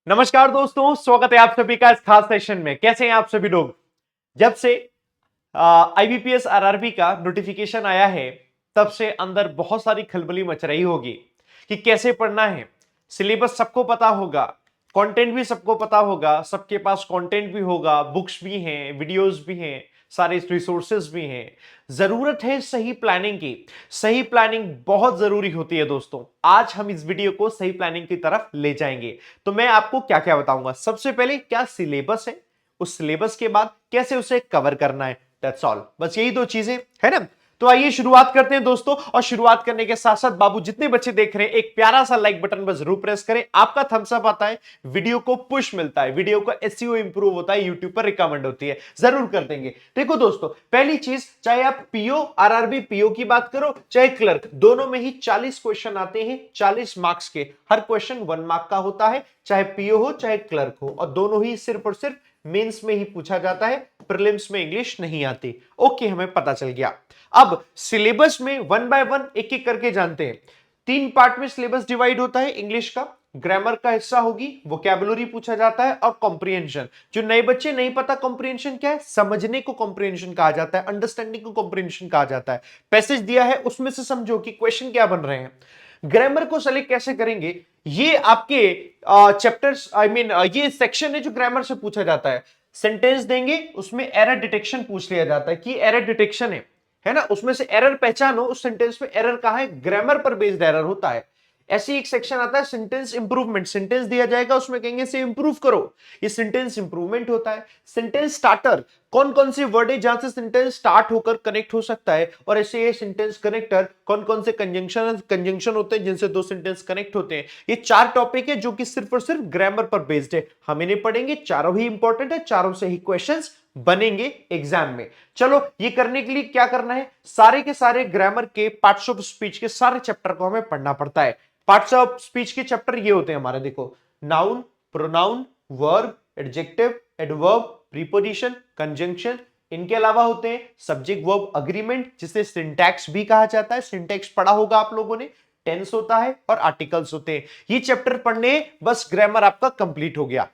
नमस्कार दोस्तों, स्वागत है आप सभी का इस खास सेशन में। कैसे हैं आप सभी लोग? जब से आईबीपीएस आरआरबी का नोटिफिकेशन आया है, तब से अंदर बहुत सारी खलबली मच रही होगी कि कैसे पढ़ना है। सिलेबस सबको पता होगा, कंटेंट भी सबको पता होगा, सबके पास कंटेंट भी होगा, बुक्स भी हैं, वीडियोस भी हैं, सारे रिसोर्सेज भी हैं। जरूरत है सही प्लानिंग की। सही प्लानिंग बहुत जरूरी होती है दोस्तों। आज हम इस वीडियो को सही प्लानिंग की तरफ ले जाएंगे। तो मैं आपको क्या क्या बताऊंगा। सबसे पहले क्या सिलेबस है, उस सिलेबस के बाद कैसे उसे कवर करना है। दैट्स ऑल, बस यही दो चीजें है ना। तो आइए शुरुआत करते हैं दोस्तों। और शुरुआत करने के साथ साथ बाबू जितने बच्चे देख रहे हैं, एक प्यारा सा लाइक बटन बस जरूर प्रेस करें। आपका थम्स अप आता है, वीडियो को पुश मिलता है, वीडियो का एसईओ इंप्रूव होता है, यूट्यूब पर रिकमेंड होती है। जरूर कर देंगे। देखो दोस्तों, पहली चीज, चाहे आप पीओ आरआरबी पीओ की बात करो, चाहे क्लर्क, दोनों में ही 40 क्वेश्चन आते हैं, 40 मार्क्स के। हर क्वेश्चन 1 मार्क का होता है, चाहे पीओ हो चाहे क्लर्क हो, और दोनों ही सिर्फ और सिर्फ मेंस में ही पूछा जाता है। प्रीलिम्स में इंग्लिश नहीं आती। ओके, हमें पता चल गया। अब सिलेबस में वन बाय वन एक एक करके जानते हैं। 3 पार्ट में सिलेबस डिवाइड होता है इंग्लिश का। ग्रामर का हिस्सा होगी, वोकैबुलरी पूछा जाता है, और कॉम्प्रिहेंशन। जो नए बच्चे नहीं पता कॉम्प्रिहेंशन क्या है, समझने को कॉम्प्रिहेंशन कहा जाता है, अंडरस्टैंडिंग को कॉम्प्रिहेंशन कहा जाता है। पैसेज दिया है, उसमें से समझो कि क्वेश्चन क्या बन रहे हैं। ग्रामर को सेलेक्ट कैसे करेंगे, ये आपके चैप्टर्स ये सेक्शन है जो ग्रामर से पूछा जाता है। सेंटेंस देंगे, उसमें एरर डिटेक्शन पूछ लिया जाता है कि एरर डिटेक्शन है ना, उसमें से एरर पहचानो, उस सेंटेंस में एरर कहां है, ग्रामर पर बेस्ड एरर होता है। ऐसे एक सेक्शन आता है सेंटेंस इंप्रूवमेंट। सेंटेंस दिया जाएगा, उसमें कहेंगे से इंप्रूव करो, ये सेंटेंस इंप्रूवमेंट होता है। सेंटेंस स्टार्टर, कौन कौन सी वर्ड है जहां से सेंटेंस स्टार्ट होकर कनेक्ट हो सकता है, और ऐसे ये सेंटेंस कनेक्टर, कौन कौन से कंजंक्शन होते हैं जिनसे दो सेंटेंस कनेक्ट होते हैं। ये 4 टॉपिक है जो कि सिर्फ और सिर्फ ग्रामर पर बेस्ड है। हम इन्हें पढ़ेंगे, चारों ही इंपॉर्टेंट है, चारों से ही क्वेश्चंस बनेंगे एग्जाम में। चलो, ये करने के लिए क्या करना है, सारे के सारे ग्रामर के पार्ट्स ऑफ स्पीच के सारे चैप्टर को हमें पढ़ना पड़ता है। पार्ट्स ऑफ स्पीच के चैप्टर ये होते हैं हमारे, देखो, noun, pronoun, verb, adjective, adverb, preposition, conjunction. इनके अलावा होते हैं सब्जेक्ट वर्ब अग्रीमेंट, जिसे सिंटैक्स भी कहा जाता है। सिंटैक्स पढ़ा होगा आप लोगों ने। टेंस होता है और आर्टिकल्स होते हैं। ये चैप्टर पढ़ने, बस ग्रामर आपका कंप्लीट हो गया।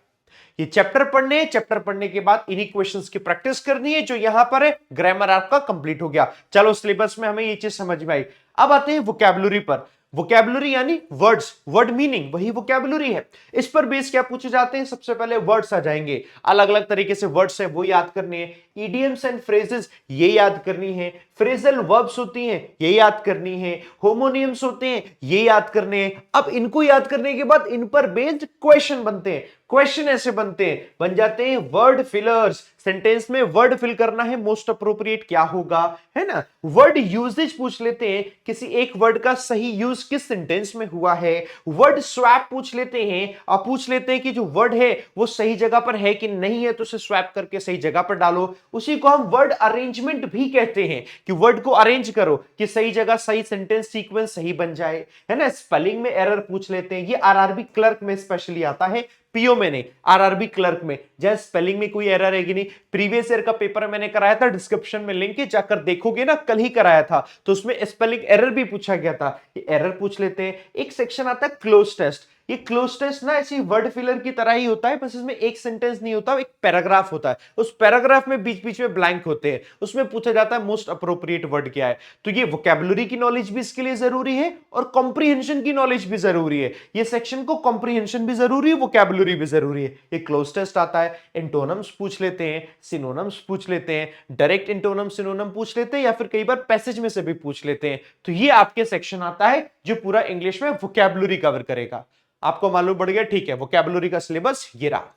ये चैप्टर पढ़ने, चैप्टर पढ़ने के बाद इन्हीं क्वेश्चंस की प्रैक्टिस करनी है जो यहां पर है। ग्रामर आपका कंप्लीट हो गया। चलो, सिलेबस में हमें ये चीज समझ में आई। अब आते हैं वोकैबुलरी पर। वोकैबुलरी यानी वर्ड्स, वर्ड मीनिंग, वही वोकैबुलरी है। इस पर बेस क्या पूछे जाते हैं, सबसे पहले वर्ड्स आ जाएंगे। अलग अलग तरीके से वर्ड्स है वो याद करने हैं। इडियम्स एंड फ्रेजेस ये याद करनी है। फ्रेजल वर्ब्स होती हैं ये याद करनी है। होमोनियम्स होते हैं ये याद करने हैं। अब इनको याद करने के बाद इन पर बेस्ड क्वेश्चन बनते हैं। क्वेश्चन ऐसे बनते हैं, बन जाते हैं वर्ड फिलर्स। सेंटेंस में वर्ड फिल करना है, मोस्ट अप्रोप्रिएट क्या होगा, है ना। वर्ड यूजेज पूछ लेते हैं, किसी एक वर्ड का सही यूज किस सेंटेंस में हुआ है। वर्ड स्वैप पूछ लेते हैं, और पूछ लेते हैं कि जो वर्ड है वो सही जगह पर है कि नहीं है, तो उसे स्वैप करके सही जगह पर डालो। उसी को हम वर्ड अरेंजमेंट भी कहते हैं, कि वर्ड को अरेंज करो कि सही जगह सही सेंटेंस सीक्वेंस सही बन जाए, है ना। स्पेलिंग में एरर पूछ लेते हैं, ये आरआरबी क्लर्क में स्पेशली आता है, पीओ में नहीं, आरआरबी क्लर्क में। जैसे स्पेलिंग में कोई एरर है कि नहीं, प्रीवियस ईयर का पेपर मैंने कराया था, डिस्क्रिप्शन में लिंक है, जाकर देखोगे ना, कल ही कराया था, तो उसमें स्पेलिंग एरर भी पूछा गया था। ये एरर पूछ लेते हैं। एक सेक्शन आता है क्लोज टेस्ट। ये क्लोज टेस्ट ना ऐसी वर्ड फिलर की तरह ही होता है, बस इसमें एक सेंटेंस नहीं होता, एक पैराग्राफ होता है। उस पैराग्राफ में बीच बीच में ब्लैंक होते हैं, उसमें पूछा जाता है मोस्ट अप्रोप्रिएट वर्ड क्या है। तो ये वोकैबुलरी की नॉलेज भी इसके लिए जरूरी है, और कॉम्प्रिहेंशन की नॉलेज भी जरूरी है। ये सेक्शन को कॉम्प्रिहेंशन भी जरूरी है, वोकैबुलरी भी जरूरी है। ये क्लोज टेस्ट आता है। एंटोनम्स पूछ लेते हैं, सिनोनम्स पूछ लेते हैं, डायरेक्ट एंटोनम सिनोनम पूछ लेते हैं, या फिर कई बार पैसेज में से भी पूछ लेते हैं। तो ये आपके सेक्शन आता है जो पूरा इंग्लिश में वोकैबुलरी कवर करेगा। आपको मालूम पड़ गया, ठीक है, वोकैबुलरी का सिलेबस ये रहा।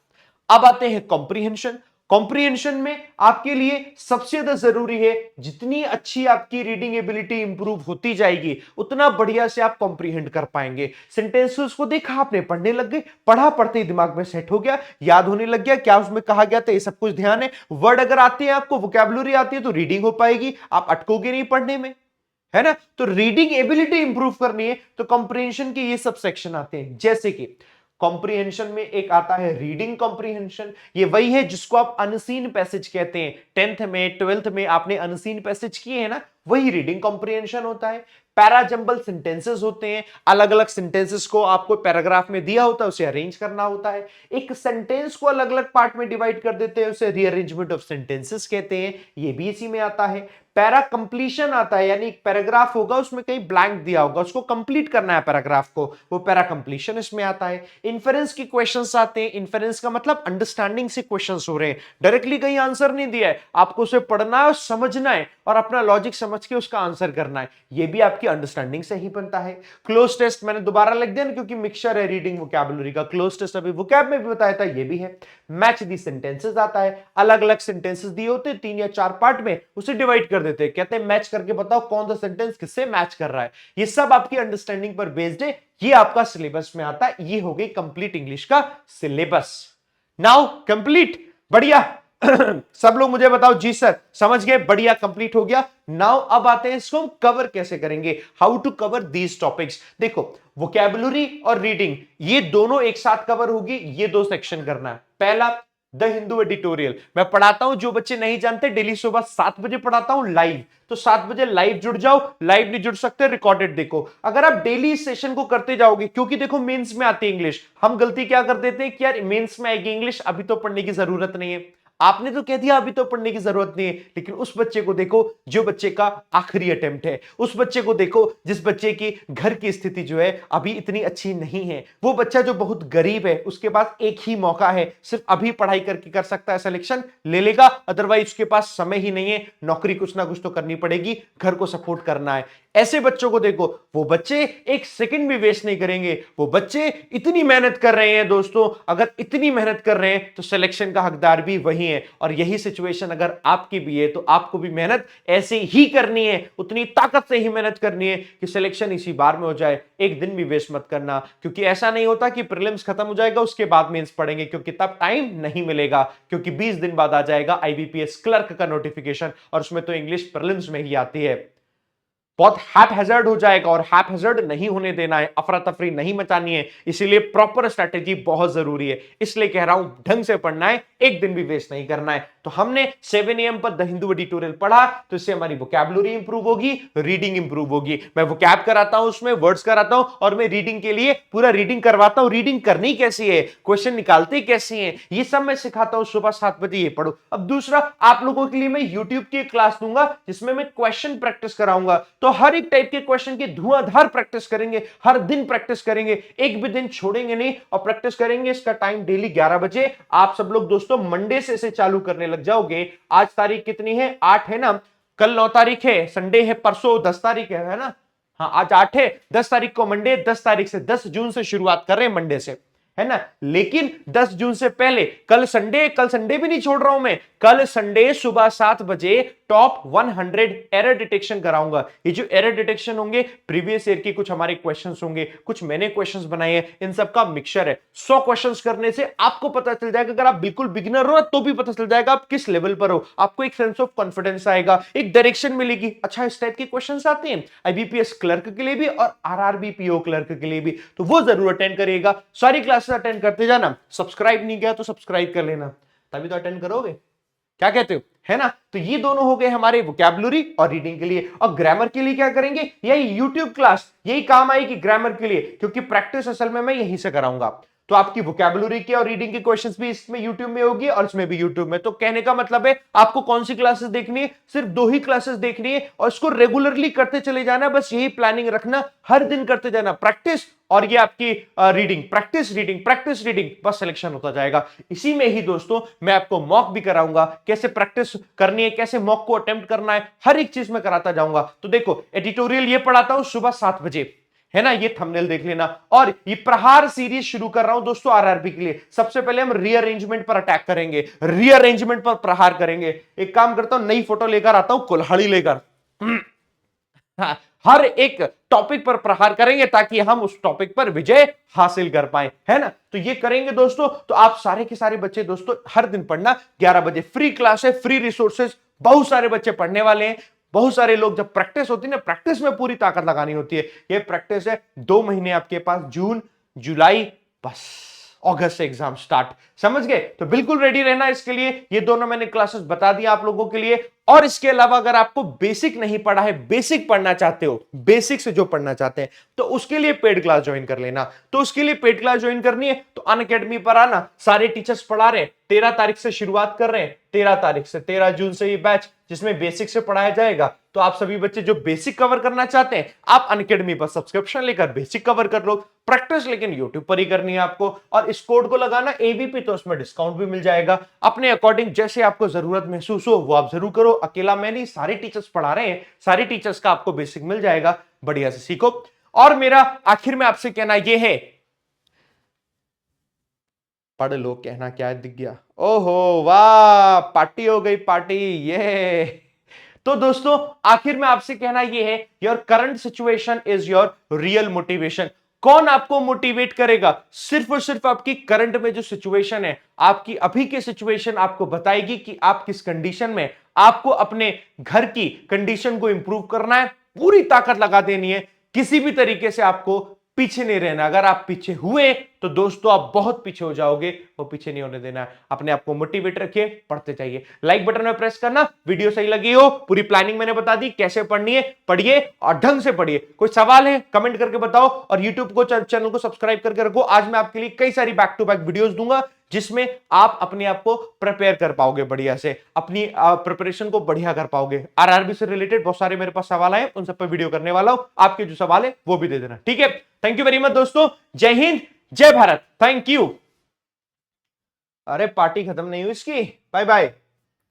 अब आते हैं कॉम्प्रिहेंशन। कॉम्प्रिहेंशन में आपके लिए सबसे ज्यादा जरूरी है, जितनी अच्छी आपकी रीडिंग एबिलिटी इंप्रूव होती जाएगी, उतना बढ़िया से आप कॉम्प्रिहेंड कर पाएंगे। सेंटेंसेस को देखा आपने, पढ़ने लग गए, पढ़ा पढ़ते ही दिमाग में सेट हो गया, याद होने लग गया क्या उसमें कहा गया था, ये सब कुछ ध्यान है। वर्ड अगर आते हैं आपको, वोकैबुलरी आती है, तो रीडिंग हो पाएगी, आप अटकोगे नहीं पढ़ने में, है ना। तो रीडिंग एबिलिटी इंप्रूव करनी है तो कॉम्प्रिहेंशन के ये सब सेक्शन आते हैं। जैसे कि कॉम्प्रिहेंशन में एक आता है रीडिंग कॉम्प्रिहेंशन। ये वही है जिसको आप अनसीन पैसेज कहते हैं। 10th में 12th में आपने अनसीन पैसेज किए हैं ना, वही रीडिंग कॉम्प्रिहेंशन होता है। पैराजंबल सेंटेंसेस होते हैं, अलग अलग सेंटेंसेस को आपको पैराग्राफ में दिया होता है, उसे अरेंज करना होता है। एक सेंटेंस को अलग अलग पार्ट में डिवाइड कर देते हैं, उसे रीअरेंजमेंट ऑफ सेंटेंसेस कहते हैं, ये भी इसी में आता है। पैरा कंप्लीशन आता है, यानी एक पैराग्राफ होगा उसमें कहीं ब्लैंक दिया होगा, उसको कंप्लीट करना है पैराग्राफ को, वो पैरा कंप्लीशन इसमें आता है। इन्फेरेंस की क्वेश्चंस आते हैं, इन्फेरेंस का मतलब अंडरस्टैंडिंग से क्वेश्चंस हो रहे हैं, डायरेक्टली कहीं आंसर नहीं दिया है, आपको उसे पढ़ना है और समझना है और अपना लॉजिक समझ के उसका आंसर करना है, ये भी आपकी अंडरस्टैंडिंग से ही बनता है। क्लोज टेस्ट मैंने दोबारा लिख दिया क्योंकि मिक्सचर है रीडिंग वोकैबुलरी का, क्लोज टेस्ट अभी वोकैब में भी बताया था, ये भी है। मैच दी सेंटेंसेस आता है, अलग अलग सेंटेंसेस दिए होते हैं 3 या 4 पार्ट में, उसे डिवाइड कर देते हैं, कहते हैं मैच करके बताओ कौन सा सेंटेंस किससे मैच कर रहा है। ये सब आपकी अंडरस्टैंडिंग पर बेस्ड है, ये आपका सिलेबस में आता है। ये हो गई कंप्लीट इंग्लिश का सिलेबस। नाउ कंप्लीट, बढ़िया। सब लोग मुझे बताओ जी सर समझ गए, बढ़िया, कंप्लीट हो गया। नाउ अब आते हैं इसको हम कवर कैसे करेंगे, how to cover these topics. देखो वोकैबुलरी और रीडिंग ये दोनों एक साथ कवर होगी, ये 2 सेक्शन करना है। पहला द हिंदू एडिटोरियल मैं पढ़ाता हूं, जो बच्चे नहीं जानते डेली सुबह 7 बजे पढ़ाता हूं लाइव, तो 7 बजे लाइव जुड़ जाओ, लाइव नहीं जुड़ सकते रिकॉर्डेड देखो। अगर आप डेली इस सेशन को करते जाओगे, क्योंकि देखो मेंस में आती है इंग्लिश, हम गलती क्या कर देते हैं कि यार मेंस में आएगी इंग्लिश, अभी तो पढ़ने की जरूरत नहीं है। आपने तो कह दिया अभी तो पढ़ने की जरूरत नहीं है, लेकिन उस बच्चे को देखो जो बच्चे का आखिरी अटेम्प्ट है, उस बच्चे को देखो जिस बच्चे की घर की स्थिति जो है अभी इतनी अच्छी नहीं है, वो बच्चा जो बहुत गरीब है, उसके पास एक ही मौका है, सिर्फ अभी पढ़ाई करके कर सकता है, सिलेक्शन ले लेगा, अदरवाइज उसके पास समय ही नहीं है, नौकरी कुछ ना कुछ तो करनी पड़ेगी, घर को सपोर्ट करना है। ऐसे बच्चों को देखो, वो बच्चे एक सेकंड भी वेस्ट नहीं करेंगे, वो बच्चे इतनी मेहनत कर रहे हैं दोस्तों, अगर इतनी मेहनत कर रहे हैं तो सिलेक्शन का हकदार भी वही है। और यही सिचुएशन अगर आपकी भी है तो आपको भी मेहनत ऐसे ही करनी है, उतनी ताकत से ही मेहनत करनी है कि सिलेक्शन इसी बार में हो जाए, एक दिन भी वेस्ट मत करना, क्योंकि ऐसा नहीं होता कि प्रीलिम्स खत्म हो जाएगा उसके बाद मेंस पढ़ेंगे, क्योंकि तब टाइम नहीं मिलेगा, क्योंकि 20 दिन बाद आ जाएगा आईबीपीएस क्लर्क का नोटिफिकेशन, और उसमें तो इंग्लिश प्रीलिम्स में ही आती है। बहुत हैपहैजर्ड हो जाएगा, और हैपहैजर्ड नहीं होने देना है, अफरा तफरी नहीं मचानी है, इसीलिए प्रॉपर स्ट्रैटेजी बहुत जरूरी है। इसलिए कह रहा हूं ढंग से पढ़ना है, एक दिन भी वेस्ट नहीं करना है। तो हमने 7 AM पर द हिंदू एडिटोरियल पढ़ा, तो इससे हमारी वोकैबुलरी इंप्रूव होगी, रीडिंग इंप्रूव होगी। मैं वोकैब कराता हूं, उसमें वर्ड्स कराता हूं, और मैं रीडिंग के लिए पूरा रीडिंग करवाता हूं, रीडिंग करनी कैसी है, क्वेश्चन निकालते कैसे हैं, ये सब मैं सिखाता हूं। सुबह 7 बजे ये पढ़ो। अब दूसरा, आप लोगों के लिए मैं यूट्यूब की एक क्लास दूंगा जिसमें मैं क्वेश्चन प्रैक्टिस कराऊंगा, तो हर एक टाइप के क्वेश्चन की धुआंधार प्रैक्टिस करेंगे, हर दिन प्रैक्टिस करेंगे, एक भी दिन छोड़ेंगे नहीं और प्रैक्टिस करेंगे। इसका टाइम डेली 11 बजे। आप सब लोग दोस्तों मंडे से इसे चालू करने लग जाओगे। आज तारीख कितनी है, 8 है ना, कल 9 तारीख है, संडे है, परसों 10 तारीख है ना, हाँ आज 8 है, 10 तारीख को मंडे, 10 तारीख से 10 जून से शुरुआत कर रहे हैं मंडे से, है ना। लेकिन 10 जून से पहले कल संडे भी नहीं छोड़ रहा हूं मैं, कल संडे सुबह 7 बजे टॉप 100 एरर डिटेक्शन कराऊंगा। ये जो एरर डिटेक्शन होंगे, प्रीवियस ईयर के कुछ हमारे क्वेश्चंस होंगे, कुछ मैंने क्वेश्चंस बनाए हैं, इन सब का मिक्सचर है। 100 क्वेश्चंस करने से आपको पता चल जाएगा, अगर आप बिल्कुल बिगिनर हो तो भी पता चल जाएगा आप किस लेवल पर हो, आपको एक सेंस ऑफ कॉन्फिडेंस आएगा, एक डायरेक्शन मिलेगी। अच्छा इस टाइप के क्वेश्चंस आते हैं आईबीपीएस क्लर्क के लिए भी और आरआरबी पीओ क्लर्क के लिए भी, तो वो जरूर अटेंड करिएगा। सारी क्लासेस अटेंड करते जाना, सब्सक्राइब नहीं किया तो सब्सक्राइब कर लेना, तभी तो अटेंड करोगे, क्या कहते हो, है ना। तो ये दोनों हो गए हमारे वोकैबुलरी और रीडिंग के लिए। और ग्रामर के लिए क्या करेंगे, यही यूट्यूब क्लास यही काम आएगी ग्रामर के लिए, क्योंकि प्रैक्टिस असल में मैं यहीं से कराऊंगा। तो आपकी वोकैबुलरी के और रीडिंग के क्वेश्चंस भी इसमें यूट्यूब में होगी और इसमें भी यूट्यूब में। तो कहने का मतलब है आपको कौन सी क्लासेस देखनी है, सिर्फ 2 ही क्लासेस देखनी है और इसको रेगुलरली करते चले जाना, बस यही प्लानिंग रखना, हर दिन करते जाना प्रैक्टिस, और ये आपकी reading, practice reading, practice reading, बस सिलेक्शन होता जाएगा। इसी में ही दोस्तों मैं आपको मॉक भी कराऊंगा, कैसे प्रैक्टिस करनी है, कैसे मॉक को अटेम्प्ट करना है, हर एक चीज में कराता जाऊंगा। तो देखो एडिटोरियल ये पढ़ाता हूं सुबह 7 बजे, है ना, ये थंबनेल देख लेना। और ये प्रहार सीरीज शुरू कर रहा हूं दोस्तों आरआरबी के लिए। सबसे पहले हम रीअरेंजमेंट पर अटैक करेंगे, रीअरेंजमेंट पर प्रहार करेंगे। एक काम करता हूं, नई फोटो लेकर आता हूं, कुल्हाड़ी लेकर हर एक टॉपिक पर प्रहार करेंगे ताकि हम उस टॉपिक पर विजय हासिल कर पाए, है ना। तो ये करेंगे दोस्तों। तो आप सारे के सारे बच्चे दोस्तों हर दिन पढ़ना, 11 बजे फ्री क्लास है, फ्री रिसोर्सेज, बहुत सारे बच्चे पढ़ने वाले हैं। बहुत सारे लोग, जब प्रैक्टिस होती है ना, प्रैक्टिस में पूरी ताकत लगानी होती है। ये प्रैक्टिस है, 2 महीने आपके पास, जून जुलाई, बस अगस्त से एग्जाम स्टार्ट, समझ गए। तो बिल्कुल रेडी रहना इसके लिए। ये दोनों मैंने क्लासेस बता दिया आप लोगों के लिए। और इसके अलावा अगर आपको बेसिक नहीं पढ़ा है, बेसिक पढ़ना चाहते हो, बेसिक से जो पढ़ना चाहते हैं, तो उसके लिए पेड क्लास ज्वाइन कर लेना। तो उसके लिए पेड क्लास ज्वाइन करनी है तो अनअकैडमी पर आना, सारे टीचर्स पढ़ा रहे हैं, 13 तारीख से शुरुआत कर रहे हैं, 13 तारीख से 13 जून से ये बैच जिसमें बेसिक से पढ़ाया जाएगा। तो आप सभी बच्चे जो बेसिक कवर करना चाहते हैं, आप अनअकैडमी पर सब्सक्रिप्शन लेकर बेसिक कवर कर लो। प्रैक्टिस लेकिन यूट्यूब पर ही करनी है आपको, और इस कोड को लगाना एबीपी, तो उसमें डिस्काउंट भी मिल जाएगा। अपने अकॉर्डिंग जैसे आपको जरूरत महसूस हो वो आप जरूर करो। अकेला मैं नहीं, सारे टीचर्स पढ़ा रहे हैं, सारे टीचर्स का आपको बेसिक मिल जाएगा, बढ़िया से सीखो। और मेरा आखिर में आपसे कहना यह है, पढ़ लो, कहना क्या है दिख गया, ओहो वाह, पार्टी हो गई, पार्टी ये। तो दोस्तों आखिर में आपसे कहना यह है, your current situation is your real motivation. कौन आपको मोटिवेट करेगा? सिर्फ और सिर्फ आपकी करंट में जो सिचुएशन है, आपकी अभी की सिचुएशन आपको बताएगी कि आप किस कंडीशन में। आपको अपने घर की कंडीशन को इंप्रूव करना है, पूरी ताकत लगा देनी है, किसी भी तरीके से आपको पीछे नहीं रहना। अगर आप पीछे हुए तो दोस्तों आप बहुत पीछे हो जाओगे, वो पीछे नहीं होने देना। अपने आप को मोटिवेट रखिए, पढ़ते जाइए। लाइक बटन में प्रेस करना, वीडियो सही लगी हो, पूरी प्लानिंग मैंने बता दी कैसे पढ़नी है, पढ़िए और ढंग से पढ़िए। कोई सवाल है कमेंट करके बताओ, और यूट्यूब को चैनल को सब्सक्राइब करके रखो। आज मैं आपके लिए कई सारी बैक टू बैक वीडियोस दूंगा जिसमें आप अपने आप को प्रिपेयर कर पाओगे, बढ़िया से अपनी प्रिपरेशन को बढ़िया कर पाओगे। आरआरबी से रिलेटेड बहुत सारे मेरे पास सवाल आए, उन सब पर वीडियो करने वाला हूं। आपके जो सवाल है वो भी दे देना, ठीक है। थैंक यू वेरी मच दोस्तों, जय हिंद, जय भारत, थैंक यू। अरे पार्टी खत्म नहीं हुई इसकी, बाय बाय।